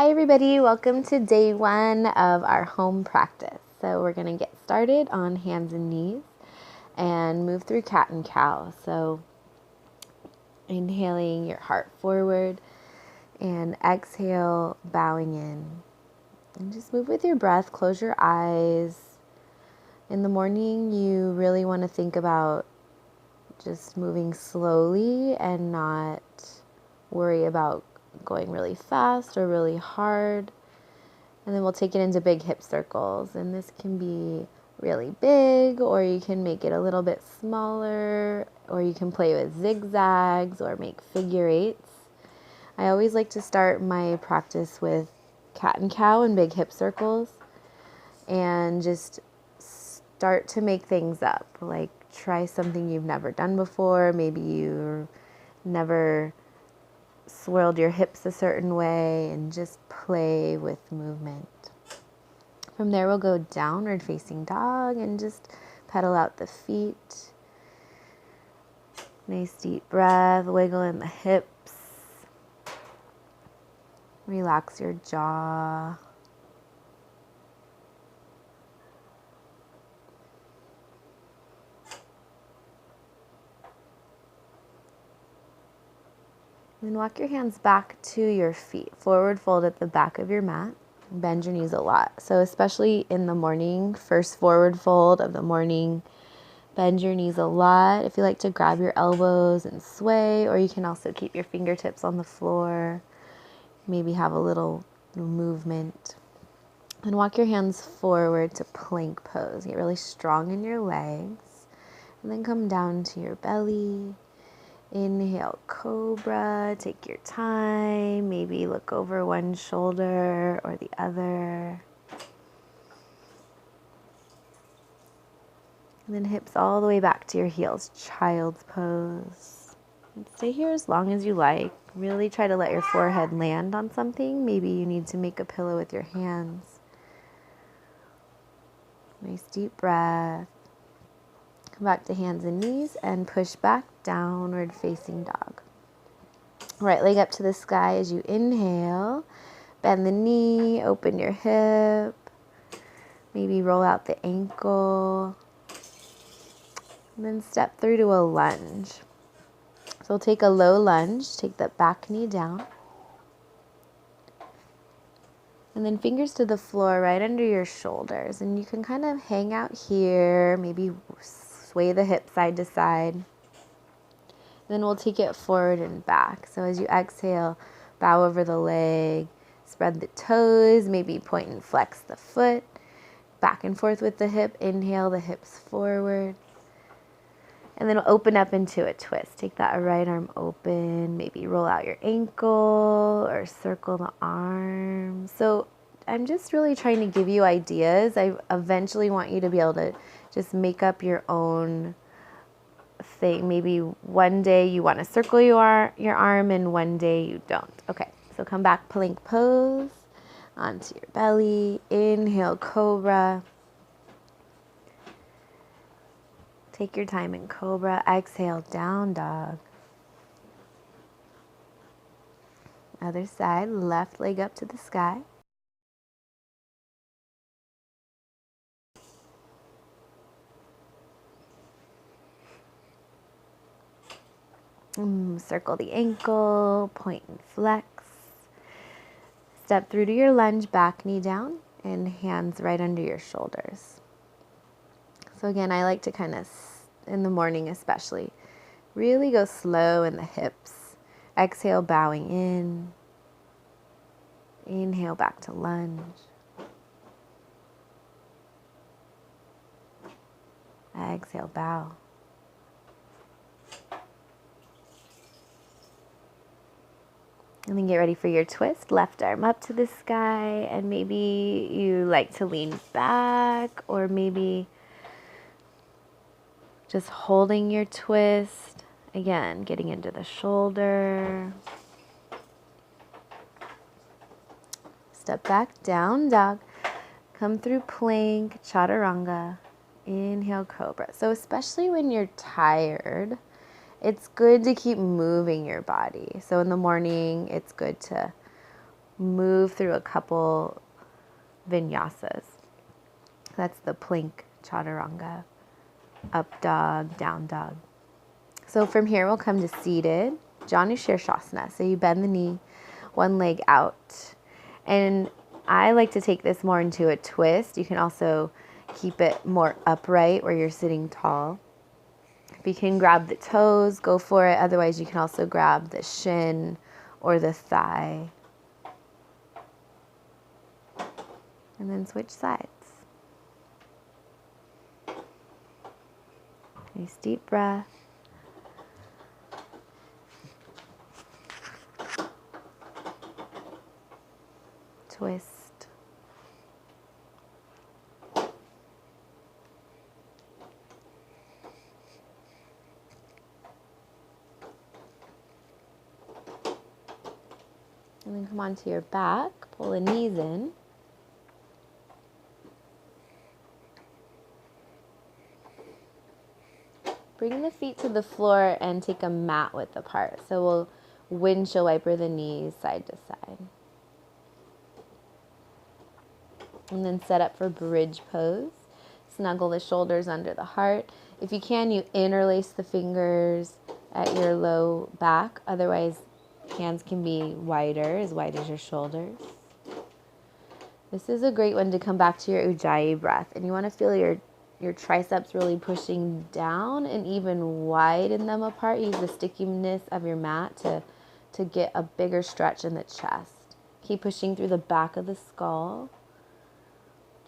Hi everybody, welcome to day 1 of our home practice. So we're going to get started on hands and knees and move through cat and cow. So inhaling your heart forward and exhale, bowing in. And just move with your breath, close your eyes. In the morning, you really want to think about just moving slowly and not worry about going really fast or really hard. And then we'll take it into big hip circles. And this can be really big, or you can make it a little bit smaller, or you can play with zigzags or make figure eights. I always like to start my practice with cat and cow and big hip circles and just start to make things up. Like try something you've never done before. Maybe you never swirled your hips a certain way, and just play with movement. From there, we'll go downward facing dog and just pedal out the feet. Nice deep breath, wiggle in the hips. Relax your jaw. Then walk your hands back to your feet. Forward fold at the back of your mat. Bend your knees a lot. So especially in the morning, first forward fold of the morning, bend your knees a lot. If you like to grab your elbows and sway, or you can also keep your fingertips on the floor. Maybe have a little movement. And walk your hands forward to plank pose. Get really strong in your legs. And then come down to your belly. Inhale, cobra. Take your time. Maybe look over one shoulder or the other. And then hips all the way back to your heels. Child's pose. And stay here as long as you like. Really try to let your forehead land on something. Maybe you need to make a pillow with your hands. Nice deep breath. Come back to hands and knees and push back, downward facing dog. Right leg up to the sky as you inhale. Bend the knee, open your hip. Maybe roll out the ankle. And then step through to a lunge. So we'll take a low lunge, take that back knee down. And then fingers to the floor right under your shoulders. And you can kind of hang out here, maybe sway the hip side to side. And then we'll take it forward and back. So as you exhale, bow over the leg, spread the toes, maybe point and flex the foot. Back and forth with the hip. Inhale the hips forward. And then open up into a twist. Take that right arm open. Maybe roll out your ankle or circle the arm. So I'm just really trying to give you ideas. I eventually want you to be able to just make up your own thing. Maybe one day you want to circle your arm and one day you don't. Okay, so come back, plank pose, onto your belly. Inhale, cobra. Take your time in cobra. Exhale, down dog. Other side, left leg up to the sky. Circle the ankle, point and flex. Step through to your lunge, back knee down, and hands right under your shoulders. So again, I like to kind of, in the morning especially, really go slow in the hips. Exhale, bowing in. Inhale, back to lunge. Exhale, bow. And then get ready for your twist. Left arm up to the sky, and maybe you like to lean back, or maybe just holding your twist. Again, getting into the shoulder. Step back, down dog. Come through plank, chaturanga. Inhale, cobra. So especially when you're tired, it's good to keep moving your body. So in the morning, it's good to move through a couple vinyasas. That's the plank chaturanga, up dog, down dog. So from here we'll come to seated Janushirsasana. So you bend the knee, one leg out. And I like to take this more into a twist. You can also keep it more upright where you're sitting tall. If you can grab the toes, go for it. Otherwise, you can also grab the shin or the thigh. And then switch sides. Nice deep breath. Twist. And then come onto your back, pull the knees in. Bring the feet to the floor and take a mat width apart. So we'll windshield wiper the knees side to side. And then set up for bridge pose. Snuggle the shoulders under the heart. If you can, you interlace the fingers at your low back. Otherwise, hands can be wider, as wide as your shoulders. This is a great one to come back to your Ujjayi breath. And you want to feel your triceps really pushing down and even widen them apart. Use the stickiness of your mat to get a bigger stretch in the chest. Keep pushing through the back of the skull.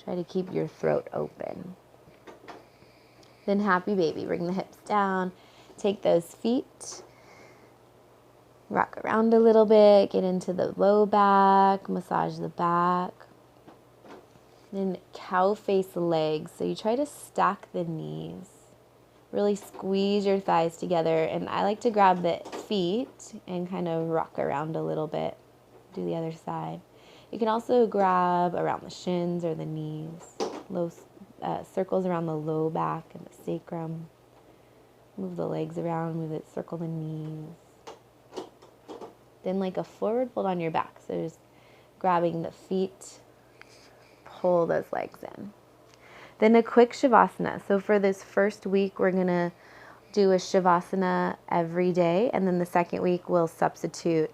Try to keep your throat open. Then happy baby. Bring the hips down. Take those feet. Rock around a little bit. Get into the low back. Massage the back. Then cow face legs. So you try to stack the knees. Really squeeze your thighs together. And I like to grab the feet and kind of rock around a little bit. Do the other side. You can also grab around the shins or the knees. Circles around the low back and the sacrum. Move the legs around. Move it. Circle the knees. Then like a forward fold on your back. So just grabbing the feet. Pull those legs in. Then a quick Savasana. So for this first week, we're going to do a Savasana every day. And then the second week, we'll substitute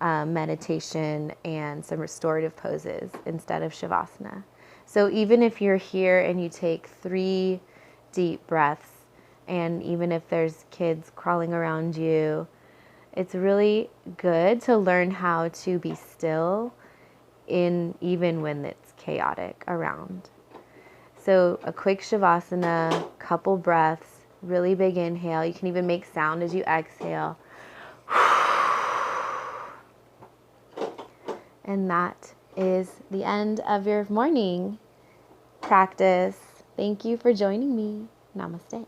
meditation and some restorative poses instead of Savasana. So even if you're here and you take 3 deep breaths, and even if there's kids crawling around you, it's really good to learn how to be still even when it's chaotic around. So a quick Savasana, couple breaths, really big inhale. You can even make sound as you exhale. And that is the end of your morning practice. Thank you for joining me. Namaste.